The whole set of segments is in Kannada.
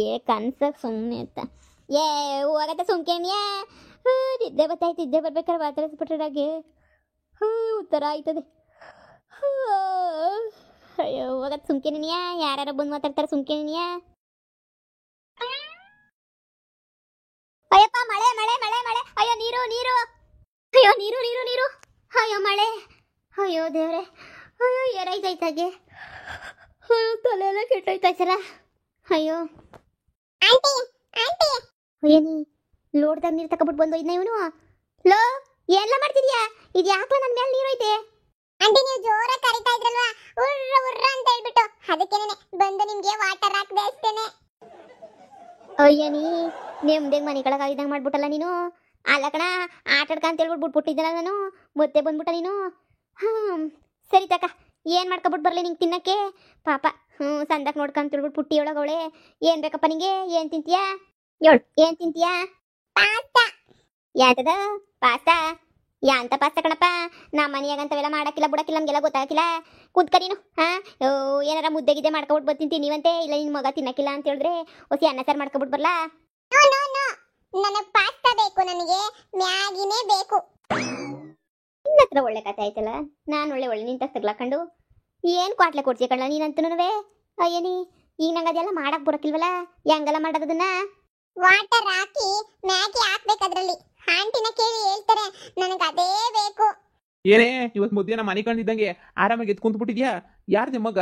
ಏ ಕನ್ಸಾಗ ಸುಮ್ಮನೆ ಅಂತ ಏ ಹೋಗತ್ತೆ ಸುಮ್ಕೇಣ್ಯಾ ನಿದ್ದೆ ಬರ್ತಾಯ್ತು ನಿದ್ದೆ ಬರ್ಬೇಕಾದ್ರೆ ಮಾತಾಡಿಸ್ಬಿಟ್ರಾಗೆ ಉತ್ತರ ಆಯ್ತದೆ ಅಯ್ಯೋ ಹೋಗತ್ತೆ ಸುಮ್ಕೇನಿಯಾ ಯಾರು ಬಂದು ಮಾತಾಡ್ತಾರೆ ಸುಮ್ಕೇನಿಯಾ ಅಯ್ಯಪ್ಪ ಮಳೆ ಮಳೆ ಮಳೆ ಮಳೆ ಅಯ್ಯೋ ನೀರು ನೀರು ಅಯ್ಯೋ ನೀರು ನೀರು ನೀರು ಅಯ್ಯೋ ಮಳೆ ಅಯ್ಯೋ ದೇವ್ರೆ ಅಯ್ಯೋ ಏನಾಯ್ತಾಯ್ತಾಗೆ ಅಯ್ಯೋ ತಲೆ ಎಲ್ಲ ಕೆಟ್ಟೋಯ್ತಾ ಸರ ಅಯ್ಯೋ ಏನಿ ಲೋಡ್ದಾಗ ನೀರು ತಗೊಬಿಟ್ಟು ಬಂದು ಇದ್ನ ಇವನು ಲೋ ಎಲ್ಲ ಮಾಡ್ತಿದ್ಯಾ ಇದು ಯಾಕೆ ನನ್ನ ಮೇಲೆ ನೀರು ಐತೆ ಆಂಟಿ ನೀವು ಜೋರಾಗಿ ಕರಿತಾ ಇದ್ರಲ್ವಾ ಉರ್ರ ಉರ್ರ ಅಂತ ಹೇಳ್ಬಿಟ್ಟು ಅದಕ್ಕೇನೆ ಬಂದು ನಿಮ್ಗೆ ವಾಟರ್ ಹಾಕ್ದೆ ಅಷ್ಟೇನೆ. ಅಯ್ಯನಿ ನೆಮ್ಮದಿಗೆ ಮನೆ ಕಳಗಾಗಿದ್ದಂಗೆ ಮಾಡ್ಬಿಟ್ಟಲ್ಲ ನೀನು ಅಲ್ಲ ಕಣ ಆಟಾಡ್ಕ ಅಂತ ಹೇಳ್ಬಿಟ್ಟು ಬಿಟ್ಬಿಟ್ಟಿದ್ದಲ್ಲ ನಾನು ಮತ್ತೆ ಬಂದ್ಬಿಟ್ಟ ನೀನು ಸರಿ ತಕ ಏನು ಮಾಡ್ಕೊಬಿಟ್ಟು ಬರಲಿ ನಿಂಗೆ ತಿನ್ನಕ್ಕೆ ಪಾಪ ಸಂದಕ್ಕೆ ನೋಡ್ಕೊಂತ ಹೇಳ್ಬಿಟ್ಟು ಪುಟ್ಟಿ ಒಳಗವಳೆ ಏನು ಬೇಕಪ್ಪ ನಿಂಗೆ ಏನು ತಿಂತೀಯಾ ಏಳು ಏನು ತಿಂತೀಯಾ ಪಾಸ್ತಾ ಯಾಂತದ ಪಾಸ್ತಾ ಯಾಂತ ಪಾಸ್ತಾ ಕಣಪ್ಪ ನಮ್ಮ ಮನೆಯಾಗಂತವೆಲ್ಲ ಮಾಡಕ್ಕಿಲ್ಲ ಬಿಡಕ್ಕಿಲ್ಲ ನಮಗೆಲ್ಲ ಗೊತ್ತಾಗಿಲ್ಲ ಕುತ್ಕ ನೀನು ಏನಾರ ಮುದ್ದೆ ಗಿದ್ದೆ ಮಾಡ್ಕೊಬಿಟ್ಟು ಬರ್ತೀನಿ ನೀವಂತೆ ಇಲ್ಲ ನಿನ್ನ ಮಗ ತಿನ್ನಕ್ಕಿಲ್ಲ ಅಂತ ಹೇಳಿದ್ರೆ ಹೊಸಿ ಅನ್ನ ಸಾರು ಮಾಡ್ಕೊಬಿಟ್ಟು ಬರಲಾ ನೋ ನೋ ನೋ ನನಗೆ ಪಾಸ್ತಾ ಬೇಕು ನನಗೆ ಮ್ಯಾಗಿನೇ ಬೇಕು. ನಿನ್ನ ಹತ್ರ ಒಳ್ಳೆ ಕತೆ ಆಯ್ತಲ್ಲ ನಾನು ಒಳ್ಳೆ ಒಳ್ಳೆ ನಿಂತ ತಗ್ಲಾಕೊಂಡು ಏನು ಕ್ವಾಟ್ಲೆ ಕೊಡ್ತೀಯ ಕಣ್ಣ ನೀನಂತನೂ ಅಯ್ಯನಿ ಈಗ ನಂಗೆ ಅದೆಲ್ಲ ಮಾಡಕ್ ಬರಕ್ಕಿಲ್ವಲ್ಲ ಹೆಂಗೆಲ್ಲ ಮಾಡೋದನ್ನ ವಾಟರ್ ಹಾಕಿ ಮ್ಯಾಗಿ ಹಾಕ್ಬೇಕದ್ರಲ್ಲಿ ಆಂಟಿನ ಕೇಳಿ ಹೇಳ್ತಾರೆ ನನಗೆ ಅದೇ ಬೇಕು. ಏನೇ ಇವತ್ತು ಮಧ್ಯಾಹ್ನ ಮನೆ ಕಂಡಿದ್ದಂಗೆ ಆರಾಮಾಗಿ ಎದ್ದು ಕುಂತ್ಬಿಟ್ಟಿದ್ಯಾ ಯಾರು ನಿಮ್ಮ ಮಗ?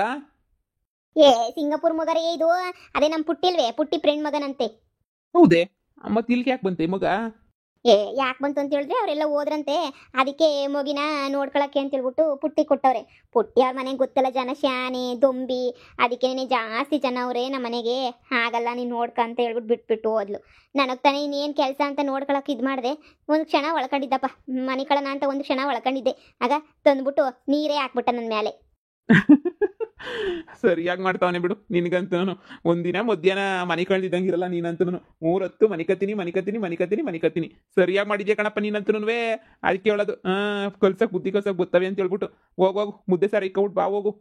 ಏ ಸಿಂಗಾಪುರ್ ಮಗರೇ ಇದು ಅದೇ ನಮ್ಮ ಪುಟ್ಟಿಲ್ವೇ ಪುಟ್ಟಿ ಫ್ರೆಂಡ್ ಮಗನಂತೆ. ಹೌದೇ ಮತ್ತೆ ಇಲ್ಲಿಗೆ ಯಾಕೆ ಬಂತೆ ಮಗ? ಏ ಯಾಕೆ ಬಂತು ಅಂತ ಹೇಳಿದ್ರೆ ಅವರೆಲ್ಲ ಹೋದ್ರಂತೆ ಅದಕ್ಕೆ ಮಗಿನ ನೋಡ್ಕೊಳಕ್ಕೆ ಅಂತ ಹೇಳ್ಬಿಟ್ಟು ಪುಟ್ಟಿ ಕೊಟ್ಟವ್ರೆ. ಪುಟ್ಟಿ ಅವ್ರ ಮನೆಗೆ ಗೊತ್ತಲ್ಲ ಜನ ಶಾನೆ ದೊಂಬಿ ಅದಕ್ಕೇನೆ ಜಾಸ್ತಿ ಜನ ಅವರೇ ನಮ್ಮ ಮನೆಗೆ ಹಾಗಲ್ಲ ನೀನು ನೋಡ್ಕ ಅಂತ ಹೇಳ್ಬಿಟ್ಟು ಬಿಟ್ಬಿಟ್ಟು ಹೋದ್ಲು. ನನಗೆ ತಾನೇ ಇನ್ನೇನು ಕೆಲಸ ಅಂತ ನೋಡ್ಕೊಳಕ್ಕೆ ಇದು ಮಾಡಿದೆ ಒಂದು ಕ್ಷಣ ಒಳ್ಕೊಂಡಿದ್ದಪ್ಪ ಮನೆ ಕಳನ ಅಂತ ಒಂದು ಕ್ಷಣ ಒಳ್ಕೊಂಡಿದ್ದೆ ಆಗ ತಂದ್ಬಿಟ್ಟು ನೀರೇ ಹಾಕ್ಬಿಟ್ಟ ನನ್ನ ಮೇಲೆ. ಸರಿಯಾಗಿ ಮಾಡ್ತಾವನೆ ಬಿಡು ನಿನ್ಗಂತೂ ಒಂದಿನ ಮಧ್ಯಾಹ್ನ ಮನೆ ಕಳ್ದಿದ್ದಂಗಿರಲ್ಲ ನೀನಂತೂ 3 ಹೊತ್ತು ಮನಿಕತ್ತೀನಿ ಸರಿಯಾಗಿ ಮಾಡಿದ್ಯಾ ಕಣಪ್ಪ ನೀನಂತೂ ಅದಕ್ಕೆ ಹೇಳೋದು ಕಲ್ಸಕ್ ಬುದ್ಧಿ ಕಲ್ಸಕ್ ಗೊತ್ತವೆ ಅಂತ ಹೇಳ್ಬಿಟ್ಟು ಹೋಗೋಗು ಮುದ್ದೆ ಸಾರಿ ಇಕ್ಕೊಬಿಟ್ಟು ಬಾ ಹೋಗು.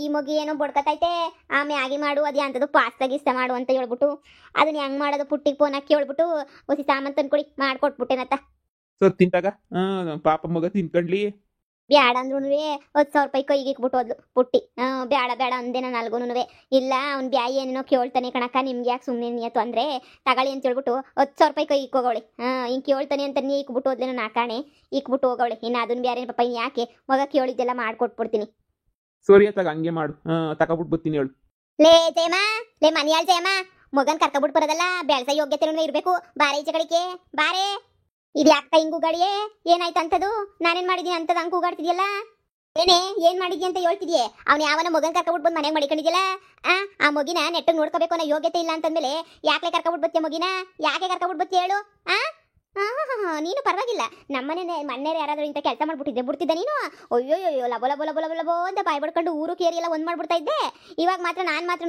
ಈ ಮಗಿ ಏನೋ ಬಡ್ಕತೈತೆ ಆ ಮ್ಯಾಗಿ ಮಾಡು ಅದೇ ಅಂತದ್ದು ಪಾಸ್ತಾ ಗಿಸ್ತಾ ಮಾಡು ಅಂತ ಹೇಳ್ಬಿಟ್ಟು ಅದನ್ನ ಹೆಂಗ್ ಮಾಡೋದು ಪುಟ್ಟಿಗೆ ಫೋನ್ ಹಾಕಿ ಹೇಳ್ಬಿಟ್ಟು ಹೊಸಿ ಸಾಮಾನು ತಂದ್ಕೊಡಿ ಮಾಡ್ಕೊಟ್ಬಿಟ್ಟೆನತ್ತ. ಸರ್ ತಿಂತಾಗ ಪಾಪ ಮಗ ತಿನ್ಕೊಂಡ್ಲಿ ಬ್ಯಾಡ ಅಂದ್ರೂ 10,000 ರೂಪಾಯಿ ಕೈಗೆ ಇಕ್ಬಿಟ್ಟು ಹೋದ್ಲು ಪುಟ್ಟಿ. ಬೇಡ ಬೇಡ ಅಂದೆ ನಾನು ಅಲ್ಗೂನು ಇಲ್ಲ ಅವ್ನು ಬ್ಯಾಯಿ ಏನೇನೋ ಕೇಳ್ತಾನೆ ಕಣಕ್ಕ ನಿಮ್ಗೆ ಯಾಕೆ ಸುಮ್ಮನೆ ನೀಯತ್ತು ಅಂದರೆ ತಗೊಳ್ಳಿ ಅಂತ ಹೇಳ್ಬಿಟ್ಟು 10,000 ರೂಪಾಯಿ ಕೈ ಇಕ್ಕೋಗವಳೆ. ಹಿಂಗೆ ಕೇಳ್ತಾನೆ ಅಂತ ನೀ ಇಕ್ಬಿಟ್ಟು ಹೋದ್ಲೆ ನಾನು ನಾಕಾಣೆ ಇಕ್ಬಿಟ್ಟು ಹೋಗವಳೆ. ಇನ್ನು ಅದನ್ನ ಬೇರೆ ಪಾಪ ಇನ್ನು ಯಾಕೆ ಮಗ ಕೇಳಿದ್ದೆಲ್ಲ ಮಾಡ್ಕೊಟ್ಬಿಡ್ತೀನಿ. ಸರಿ ಆತಾಗ ಹಂಗೆ ಮಾಡು ತಗೊಬಿಟ್ಟು ಬರ್ತೀನಿ ಹೇಳು. ಲೇ ಜಯಮ್ಮ ಲೇ ಮನೆಯಾಳ್ ಜಯಮ್ಮ ಮಗನ್ ಕರ್ಕೊಬಿಟ್ಟು ಬರೋದಲ್ಲ ಬೆಳ್ಸ ಯೋಗ್ಯತೆ ಇರಬೇಕು ಬಾರೆ ಈಚೆ ಕಡೆಗೆ ಬಾರೆ. ಇದು ಯಾಕೆ ಹಿಂಗ್ ಉಗಾಡಿಯೇ ಏನಾಯ್ತು ಅಂತದು ನಾನೇನ್ ಮಾಡಿದೀನಿ ಅಂತದ ಹಂಗೆ ಉಗಾಡ್ತಿದ್ಯಲ್ಲ ಏನೇ ಏನ್ ಮಾಡಿದ್ಯ ಅಂತ ಹೇಳ್ತಿದ್ಯೆ. ಅವ್ನು ಯಾವನ ಮಗನ್ ಕರ್ಕೊಬಿಟ್ಟು ಬಂದು ಮನೆಗೆ ಮಡಿಕೊಂಡಿದ್ಯಲ್ಲ ಆ ಮಗಿನ ನೆಟ್ಟಗೆ ನೋಡ್ಕೋಬೇಕು ಅನ್ನೋ ಯೋಗ್ಯತೆ ಇಲ್ಲ ಅಂತಂದ್ಮೇಲೆ ಯಾಕೆ ಕರ್ಕೊಬಿಟ್ಟು ಬತ್ತೀಯ ಮಗಿನ ಯಾಕೆ ಕರ್ಕೊಬಿಟ್ಟು ಬತ್ತೀಯ ಹೇಳು. ನೀನು ಪರವಾಗಿಲ್ಲ ನಮ್ಮನೆ ಮಣ್ಣೇರು ಯಾರಾದ್ರೂ ಇಂಥ ಕೆಲಸ ಮಾಡ್ಬಿಟ್ಟಿದ್ದೆ ಬಿಡ್ತಿದ್ದೆ ನೀನು. ಅಯ್ಯೋಯ್ಯೋ ಲಬೋ ಲಬೋ ಲಬೋ ಲಬೋ ಲಬೋ ಅಂತ ಬಾಯ್ ಬಡ್ಕೊಂಡು ಊರು ಕೇರಿ ಎಲ್ಲ ಒಂದ್ ಮಾಡ್ಬಿಡ್ತಾ ಇದ್ದೆ. ಇವಾಗ ಮಾತ್ರ ನಾನು ಮಾತ್ರ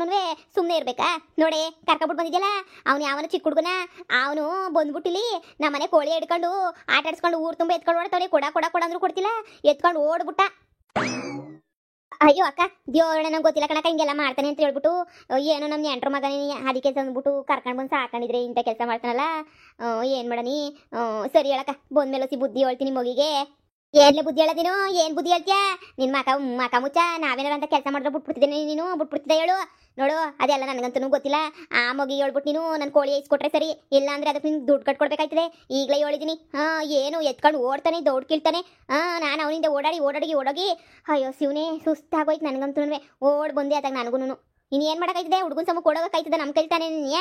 ಸುಮ್ಮನೆ ಇರ್ಬೇಕಾ ನೋಡಿ ಕರ್ಕೊಬಿಟ್ಟು ಬಂದಿದ್ಯಲ್ಲ ಅವ್ನು ಯಾವನ ಚಿಕ್ಕ ಹುಡುಗನ ಅವನು ಬಂದ್ಬಿಟ್ಟಿಲಿ ನಮ್ಮನೆ ಕೋಳಿ ಹಿಡ್ಕೊಂಡು ಆಟ ಆಡ್ಸ್ಕೊಂಡು ಊರು ತುಂಬ ಎತ್ಕೊಂಡು ಓಡ್ತಾವ್ರೆ ಕೊಡ ಕೊಡ ಕೊಡ ಅಂದ್ರೂ ಕೊಡ್ತಿಲ್ಲ ಎತ್ಕೊಂಡು ಓಡ್ಬಿಟ್ಟ. ಅಯ್ಯೋ ಅಕ್ಕ ದೇವ್ರ ನಂಗೆ ಗೊತ್ತಿಲ್ಲ ಕಣಕ್ಕ ಹಿಂಗೆಲ್ಲ ಮಾಡ್ತಾನೆ ಅಂತ ಹೇಳ್ಬಿಟ್ಟು ಏನೋ ನಮ್ಮ ನೆಂಟ್ರ ಮಗನೇ ಅದಕ್ಕೆ ತಂದ್ಬಿಟ್ಟು ಕರ್ಕೊಂಡು ಬಂದು ಸಾಕೊಂಡಿದ್ರೆ ಇಂಥ ಕೆಲಸ ಮಾಡ್ತಾನಲ್ಲ ಏನು ಮಾಡನಿ. ಸರಿ ಹೇಳಕ್ಕ ಬಂದ್ಮೇಲೆ ಸಿ ಬುದ್ಧಿ ಹೇಳ್ತೀನಿ ಮಗಿಗೆ. ಏನ್ಲೆ ಬುದ್ಧಿ ಹೇಳೋದಿನು ಏನು ಬುದ್ಧಿ ಹೇಳ್ತೀಯ ನಿನ್ನ ಮಕ ಮುಚ್ಚ ನಾವೇನಾರ ಅಂತ ಕೆಲಸ ಮಾಡಿದ್ರೆ ಬಿಟ್ಬಿಡ್ತಿದ್ದೇನೆ ನೀನು ಬಿಟ್ಬಿಡ್ತಿದ್ದೆ ಹೇಳು ನೋಡು ಅದೆಲ್ಲ ನನಗಂತೂ ಗೊತ್ತಿಲ್ಲ. ಆ ಮಗಿ ಹೇಳ್ಬಿಟ್ಟು ನೀನು ನನ್ನ ಕೋಳಿ ಇಸ್ಕೊಟ್ರೆ ಸರಿ ಇಲ್ಲ ಅಂದ್ರೆ ಅದಕ್ಕೆ ನಿನ್ಗೆ ದುಡ್ಡು ಕಟ್ಕೊಡ್ಬೇಕಾಯ್ತದೆ ಈಗಲೇ ಹೇಳಿದ್ದೀನಿ. ಏನು ಎತ್ಕೊಂಡು ಓಡ್ತಾನೆ ದೌಡ್ ಕೀಳ್ತಾನೆ ನಾನು ಅವನಿಂದ ಓಡೋಗಿ ಅಯ್ಯೋ ಶಿವನೇ ಸುಸ್ತಾಗೋಯ್ತು ನನಗಂತೂ ಓಡ್ ಬಂದೆ ಅದಾಗ ನನಗೂ ಇನ್ನೇನು ಮಾಡೋಕ್ಕಾಯ್ತದೆ ಹುಡುಗನ ಸಮ ಕೊಡೋಕಾಯ್ತದೆ ನಮ್ಮ ಕೈತಾನೆ ನೀ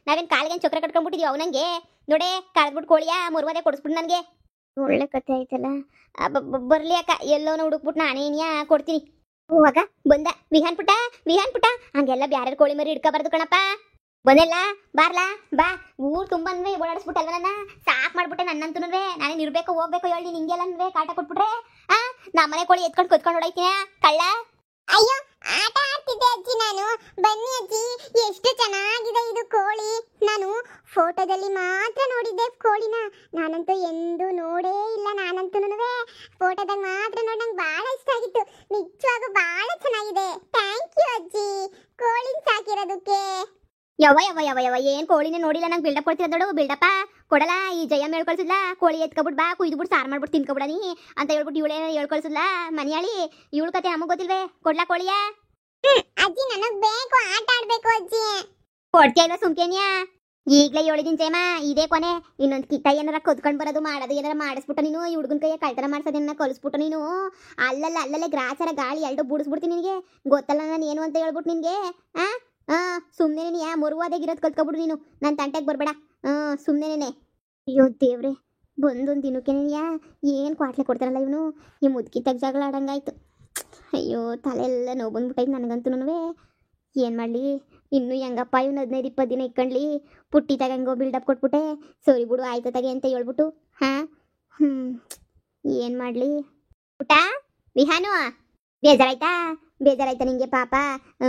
ನಾವೇನು ಕಾಲಿಗೆ ಚಕ್ರ ಕಟ್ಕೊಂಡ್ಬಿಟ್ಟಿದ್ವಿ ಅವನಂಗೆ ನೋಡೇ ಕಳೆದ್ಬಿಟ್ಟು ಕೋಳಿಯ ಮುರುವದೆ ಕೊಡಿಸ್ಬಿಟ್ಟು ನನಗೆ. ಒಳ್ಳೆ ಕತೆ ಆಯ್ತಲ್ಲ ಬರ್ಲಿ ಅಕ್ಕ ಎಲ್ಲೋನ ಹುಡುಕ್ಬಿಟ್ಟು ನಾನೇನ್ಯಾ ಕೊಡ್ತೀನಿ. ಹೋಗ ಬಂದ ವಿಹಾನ್ ಪುಟ್ಟ ಹಂಗೆಲ್ಲ ಬ್ಯಾರ ಕೋಳಿ ಮರಿ ಹಿಡ್ಕೋಬಾರ್ದು ಕಣಪ್ಪ. ಬಂದೆಲ್ಲ ಬಾರ್ಲಾ ಬಾ ಊರು ತುಂಬ ಓಡಾಡಿಸ್ಬಿಟ್ಟಲ್ವ ನನ್ನ ಸಾಕ್ ಮಾಡ್ಬಿಟ್ಟೆ ನನ್ನಂತೂ ನಾನೇನು ಇರ್ಬೇಕು ಹೋಗ್ಬೇಕು ಹೇಳಿ ನಿಂಗೆಲ್ಲ ಕಾಟ ಕೊಟ್ಬಿಟ್ರೆ ನಮ್ಮನೆ ಕೋಳಿ ಎತ್ಕೊಂಡು ಕೊತ್ಕೊಂಡು ಹೊಡೈತೀನ ಕಳ್ಳ. ಅಯ್ಯೋ ಆಟ ಆಡ್ತಿದ್ದೆ ಅಜ್ಜಿ ನಾನು. ಬನ್ನಿ ಅಜ್ಜಿ ಎಷ್ಟು ಚೆನ್ನಾಗಿದೆ ಇದು ಕೋಳಿ. ನಾನು ಫೋಟೋದಲ್ಲಿ ಮಾತ್ರ ನೋಡಿದ್ದೆ ಕೋಳಿನ ನಾನಂತೂ ಎಂದೂ ನೋಡೇ ಇಲ್ಲ. ನಾನಂತೂ ಫೋಟೋದಾಗ ಮಾತ್ರ ನೋಡಿ ನಂಗೆ ಭಾಳ ಇಷ್ಟ ಆಗಿತ್ತು. ನಿಜವಾಗೂ ಭಾಳ ಚೆನ್ನಾಗಿದೆ. ಥ್ಯಾಂಕ್ ಯು ಅಜ್ಜಿ ಕೋಳಿನ ಸಾಕಿರೋದಕ್ಕೆ. ಯವ ಯವ ಯವ ಯವ ಏನ್ ಕೋಳಿನೇ ನೋಡಿಲ್ಲ ನಂಗೆ ಬಿಲ್ಡಪ್ ಕೊಡ್ತಿರ ದೊಡ್ಡ ಬಿಲ್ಡಪ್ಪ ಕೊಡಲ್ಲ. ಈ ಜಯಮ್ಮ ಹೇಳ್ಕೊಳ್ಸಿದ್ಲ ಕೋಳಿ ಎತ್ಕೊಬಿಟ್ ಬಾ ಕುಯ್ದುಬಿಟ್ಟು ಸಾರು ಮಾಡ್ಬಿಟ್ಟು ತಿನ್ಕೊಬಿಡ ನೀ ಅಂತ ಹೇಳ್ಬಿಟ್ಟು ಇವಳೇ ಹೇಳ್ಕೊಳ್ಸಿದ್ಲ ಮನಿಯಾಳಿ. ಇವಳು ಕತೆ ನಮಗ್ ಗೊತ್ತಿಲ್ವೇ ಕೊಡ್ಲಾ ಕೋಳಿಯ? ಅಜ್ಜಿ ನನಗ್ ಬೇಕು, ಆಟ ಆಡ್ಬೇಕು ಅಜ್ಜಿ. ಕೊಡ್ತೀಯ ಇಲ್ವಾ ಸುಮ್ಕೇನಿಯಾ? ಈಗ್ಲೇ ಹೇಳಿದೀನಿ ಜಯಮ್ಮ ಇದೇ ಕೊನೆ. ಇನ್ನೊಂದು ಕಿತ್ತ ಏನಾರ ಕದ್ಕೊಂಡ್ ಬರೋದು ಮಾಡೋದು ಏನಾರ ಮಾಡಿಸ್ಬಿಟ್ಟು ನೀನು ಈ ಹುಡುಗನ ಕೈಯ ಕಳ್ತನ ಮಾಡ್ಸೋದನ್ನ ಕಲಿಸ್ಬಿಟ್ಟು ನೀನು ಅಲ್ಲಲ್ಲೇ ಗ್ರಾಚಾರ ಗಾಳಿ ಎರಡು ಬುಡಿಸ್ಬಿಡ್ತೀನಿ ನಿನಗೆ. ಗೊತ್ತಲ್ಲ ನಾನು ಏನು ಅಂತ ಹೇಳ್ಬಿಟ್ಟು ನಿನಗೆ. ಸುಮ್ಮನೆ ನೀನು ಮುರುವಾದಾಗಿರೋದು ಕಲ್ತ್ಕೊಬಿಡು ನೀನು. ನನ್ನ ತಂಟೆಗೆ ಬರಬೇಡ. ಸುಮ್ಮನೆ. ಅಯ್ಯೋ ದೇವ್ರೆ, ಬಂದೊಂದು ದಿನಕ್ಕೆ ನೀನು ಏನು ಕ್ವಾಟ್ಲೆ ಕೊಡ್ತಾರಲ್ಲ ಇವನು. ಈ ಮುದುಕಿ ತೆಗ್ ಜಗಳ ಆಡಂಗಾಯ್ತು. ಅಯ್ಯೋ ತಲೆ ಎಲ್ಲ ನೋವು ಬಂದ್ಬಿಟ್ಟೈತೆ ನನಗಂತೂ. ಏನು ಮಾಡಲಿ ಇನ್ನು ಹೆಂಗಪ್ಪ ಇವನು 15-20 ದಿನ ಇಟ್ಕೊಂಡ್ಲಿ. ಪುಟ್ಟಿ ತಗಂಗೋ ಬಿಲ್ಡಪ್ ಕೊಟ್ಬಿಟ್ಟೆ. ಸರಿ ಬಿಡು ಆಯ್ತು ತಗೆ ಅಂತ ಹೇಳ್ಬಿಟ್ಟು ಏನು ಮಾಡಲಿ. ಊಟ ವಿಹಾನು ಬೇಜಾರಾಯ್ತಾ ನಿಂಗೆ ಪಾಪ?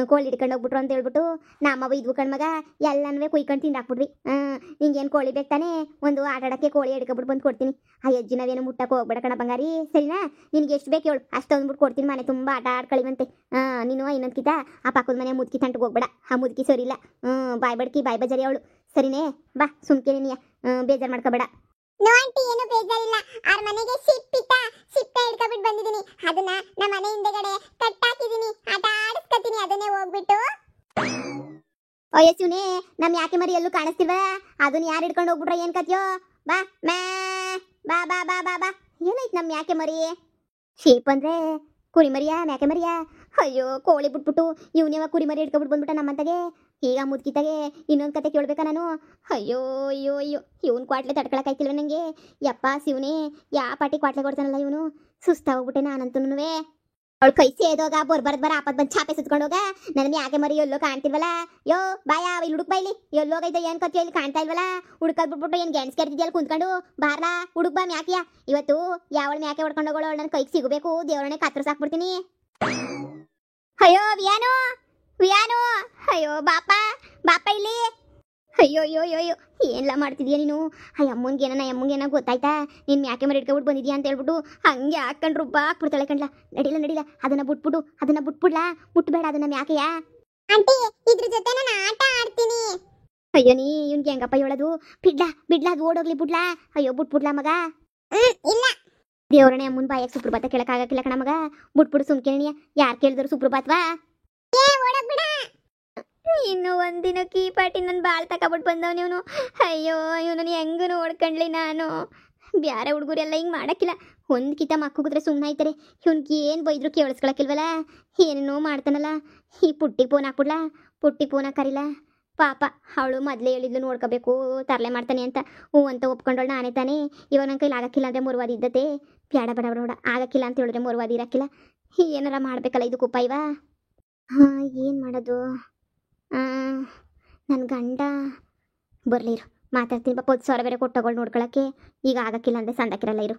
ಕೋಳಿ ಹಿಡ್ಕೊಂಡು ಹೋಗ್ಬಿಟ್ರು ಅಂತ ಹೇಳ್ಬಿಟ್ಟು ನಮ್ಮವ ಇದ್ವು ಕಣ್ಮಗ ಎಲ್ಲನೂ ಕುಯ್ಕೊಂಡು ತಿಂದಾಕ್ಬಿಡ್ರಿ. ನಿಂಗೇನು ಕೋಳಿ ಬೇಕು ತಾನೇ? ಒಂದು ಆಟ ಆಡೋಕ್ಕೆ ಕೋಳಿ ಹಿಡ್ಕೊಬಿಟ್ಟು ಬಂದು ಕೊಡ್ತೀನಿ. ಆ ಅಜ್ಜಿ ನಾವೇನು ಮುಟ್ಟಕ್ಕೆ ಹೋಗ್ಬೇಡ ಕಣ ಬಂಗಾರಿ, ಸರಿನಾ? ನಿನಗೆ ಎಷ್ಟು ಬೇಕು ಹೇಳು ಅಷ್ಟು ಅಂದ್ಬಿಟ್ಟು ಕೊಡ್ತೀನಿ. ಮನೆ ತುಂಬ ಆಟ ಆಡ್ಕೊಳ್ಳಿವಂತೆ. ನೀನು ಇನ್ನೊಂದು ಕಿತ ಆ ಪಕ್ಕದ ಮನೆ ಮುದುಕಿ ತಂಟಕ್ಕೆ ಹೋಗ್ಬೇಡ. ಆ ಮುದುಕಿ ಸರಿಯಿಲ್ಲ. ಬಾಯ್ ಬಡ್ಕಿ ಬಾಯ್ ಬಜಾರಿ ಅವಳು, ಸರಿನೇ? ಬಾ ಸುಮ್ಕೆ ನೀನಿಯ ಬೇಜಾರು ಮಾಡ್ಕೋಬೇಡ. ನೋ ಆಂಟಿ, ಏನು ಬೇಜಾರಿಲ್ಲ. ಅವ್ರ ಮನೆಗೆ ಸಿಪ್ಪ ಹಿಡ್ಕೊಬಿಟ್ಟು ಬಂದಿದ್ದೀನಿ. ಅದನ್ನ ನಮ್ಮ ಮನೆ ಹಿಂದೆಗಡೆ ಕಟ್ಟಾಕಿದ್ದೀನಿ. ಆಟ ಆಡಿಸ್ಕೊತೀನಿ ಅದನ್ನೇ ಹೋಗ್ಬಿಟ್ಟು. ಯಶುನೇ ನಮ್ ಯಾಕೆ ಮರಿ ಎಲ್ಲೂ ಕಾಣಿಸ್ತಿಲ್ವ? ಅದನ್ನ ಯಾರು ಹಿಡ್ಕೊಂಡು ಹೋಗ್ಬಿಟ್ರ ಏನ್ ಕತ್ಯೋ? ಬಾ ಮೇ ಬಾ ಬಾ ಬಾ ಬಾ ಬಾ. ಏನಾಯ್ತು ನಮ್ ಯಾಕೆ ಮರಿ? ಶೇಪ್ ಅಂದ್ರೆ ಕುರಿ ಮರಿಯಾ ಮ್ಯಾಕೆ ಮರಿಯಾ? ಅಯ್ಯೋ ಕೋಳಿ ಬಿಟ್ಬಿಟ್ಟು ಇವ್ನೇವ ಕುರಿ ಮರಿ ಹಿಡ್ಕೊಬಿಟ್ಟು ಬಂದ್ಬಿಟ್ಟ ನಮ್ಮಂತಗೆ. ಈಗ ಮುದ್ಕಿತಾಗೆ ಇನ್ನೊಂದು ಕತೆ ಕೇಳ್ಬೇಕಾ ನಾನು? ಅಯ್ಯೋ ಅಯ್ಯೋ ಅಯ್ಯೋ ಇವನ್ ಕ್ವಾಟ್ಲೆ ತಡ್ಕೊಳಕಾಯ್ತಿಲ್ವ ನನಗೆ. ಯಪ್ಪ ಶಿವನೇ, ಯಾ ಪಾಟಿ ಕ್ವಾಟ್ಲೆ ಕೊಡ್ತಾನಲ್ಲ ಇವನು. ಸುಸ್ತಾಗೋಗ್ಬಿಟ್ಟೆ ನಾನಂತೂನುವೆ. ಅವಳು ಕೈ ಸೇದೋಗ ಬರ ಆಪತ್ ಬಂದು ಚಾಪೆ ಸುತ್ಕೊಂಡೋಗ. ನನ್ನ ಯಾಕೆ ಮರಿ ಎಲ್ಲೋ ಕಾಣ್ತಿಲ್ವಲ್ಲ? ಯೋ ಬಾಯ ಇಲ್ಲಿ ಹುಡುಕ್ ಬಾ. ಇಲ್ಲಿ ಎಲ್ಲೋಗೈತೆ ಏನ್ ಕತ್ತಿ ಇಲ್ಲಿ ಕಾಣ್ತಾ ಇಲ್ವಲ್ಲ? ಹುಡುಕದ್ ಬಿಟ್ಬಿಟ್ಟು ಏನ್ ಗೆಣಸ್ ಕೆರ್ತಿದ್ಯಲ್ಲ ಕುಂತ್ಕೊಂಡು ಬಾರ್ಲಾ ಹುಡುಕ್ ಬಾ ಮ್ಯಾಕಿಯ. ಇವತ್ತು ಯಾವಳ ಮ್ಯಾಕೆ ಹೊಡ್ಕೊಂಡು ಹೋಗೋಳು ನನ್ನ ಕೈಗೆ ಸಿಗಬೇಕು. ದೇವರನ್ನೇ ಕತ್ತರಿಸಾಕ್ಬಿಡ್ತೀನಿ. ಅಯ್ಯೋ ವಿಯಾನು ಅಯ್ಯೋ ಬಾಪ ಇಲ್ಲಿ. ಅಯ್ಯೋ ಅಯ್ಯೋ ಅಯ್ಯೋ ಏನೆಲ್ಲ ಮಾಡ್ತಿದ್ಯಾ ನೀನು? ಅಮ್ಮಂಗೇನ ಗೊತ್ತಾಯ್ತಾ? ನೀನು ಮ್ಯಾಕೆ ಮರಿ ಇಟ್ಕೊಬಿಟ್ಟು ಬಂದಿದ್ಯಾ ಅಂತ ಹೇಳ್ಬಿಟ್ಟು ಹಂಗೆ ಹಾಕೊಂಡ್ರು ಹಾಕ್ಬಿಡ್ತಾಳೆ ಕಣ್ಲ. ನಡಿಲ್ಲ ಅದನ್ನ ಬಿಟ್ಬಿಡ್ಲಾ? ಮುಟ್ಬೇಡ ಅದನ್ನ ಮ್ಯಾಕೆಯ. ಆಂಟಿ ಇದ್ರ ಜೊತೆ ನಾನು ಆಟ ಆಡ್ತೀನಿ. ಅಯ್ಯೋ ನೀ ಇವ್ನಿಗೆ ಹೆಂಗಪ್ಪ ಹೇಳೋದು? ಬಿಡ್ಲಾ ಅದು ಓಡೋಗ್ಲಿ ಬಿಡ್ಲಾ? ಅಯ್ಯೋ ಬಿಟ್ಬಿಡ್ಲಾ ಮಗ? ಇಲ್ಲ ದೇವರನೇ ಅಮ್ಮನ ಬಾಯಾಗ ಸುಪ್ರಭಾತ ಕೇಳಕ್ಕಾಗಕ್ಕಿಲ್ಲ ಕಣ ಮಗ. ಬಿಟ್ಬಿಡು ಸುಮ್ಕೇಣಿಯ. ಯಾರು ಕೇಳಿದ್ರು ಸುಪ್ರಭಾತ್ವಾ? ಇನ್ನು ಒಂದಿನ ಕೀಪಾಟಿ ನನ್ನ ಬಾಳ್ ತಕೊಬಿಟ್ಟು ಬಂದವ್ ಇವನು. ಅಯ್ಯೋ ಇವನನ್ನು ಹೆಂಗೂ ನೋಡ್ಕೊಂಡ್ಲಿ ನಾನು. ಬ್ಯಾರೆ ಹುಡುಗರೆಲ್ಲ ಹಿಂಗೆ ಮಾಡಕ್ಕಿಲ್ಲ. ಒಂದು ಕಿತ ಮಕ್ಕಳಿದ್ರೆ ಸುಮ್ಮನೆ ಆಯ್ತಾರೆ. ಇವ್ನಿಗೆ ಏನು ಬೈದ್ರು ಕೇಳಿಸ್ಕೊಳಕ್ಕಿಲ್ವಲ್ಲ? ಏನೇನೋ ಮಾಡ್ತಾನಲ್ಲ. ಈ ಪುಟ್ಟಿಗೆ ಫೋನ್ ಹಾಕ್ಬಿಡ್ಲಾ? ಪುಟ್ಟಿಗೆ ಫೋನ್ ಹಾಕರಿಲ್ಲ ಪಾಪ. ಅವಳು ಮೊದಲೇ ಹೇಳಿದ್ಲು ನೋಡ್ಕೋಬೇಕು ತರಲೆ ಮಾಡ್ತಾನೆ ಅಂತ. ಅಂತ ಒಪ್ಕೊಂಡವಳು ನಾನೇ ತಾನೇ. ಇವಾಗ ನನ್ನ ಕೈಲಿ ಆಗಕ್ಕಿಲ್ಲ ಅಂದರೆ ಮುರುವಾದಿ ಇದ್ದತೆ. ಬೇಡ ಆಗಕ್ಕಿಲ್ಲ ಅಂತ ಹೇಳಿದ್ರೆ ಮುರುವಾದಿ ಇರಕ್ಕಿಲ್ಲ. ಏನಾರ ಮಾಡ್ಬೇಕಲ್ಲ ಇದಕ್ಕೆ ಉಪಾಯವ? ಏನು ಮಾಡೋದು? ನನ್ನ ಗಂಡ ಬರಲಿ ಇರು, ಮಾತಾಡ್ತೀನಿ. 10,000 ಬೇರೆ ಕೊಟ್ಟಗಳು ನೋಡ್ಕೊಳಕ್ಕೆ. ಈಗ ಆಗಕ್ಕಿಲ್ಲ ಅಂದರೆ ಸಂದಕ್ಕಿರಲ್ಲ ಇರು.